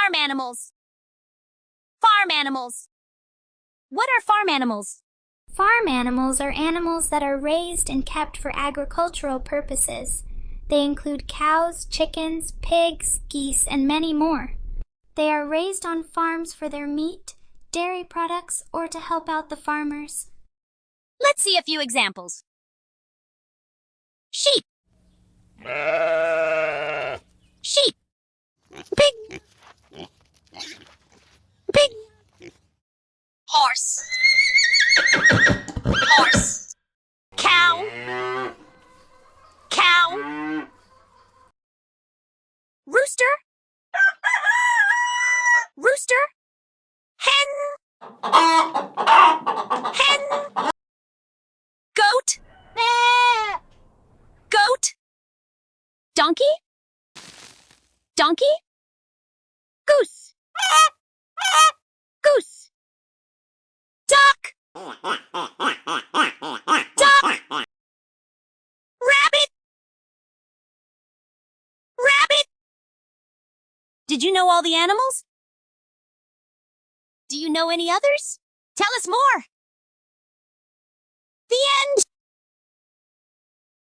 Farm animals. Farm animals. What are farm animals? Farm animals are animals that are raised and kept for agricultural purposes. They include cows, chickens, pigs, geese, and many more. They are raised on farms for their meat, dairy products, or to help out the farmers. Let's see a few examples. Sheep. Sheep. Pig. Pig. Horse. Horse. Cow. Cow. Rooster. Rooster. Hen. Hen. Goat. Goat. Donkey. Donkey. Goose. Goose. Duck. Duck. Rabbit. Rabbit. Did you know all the animals? Do you know any others? Tell us more. The end.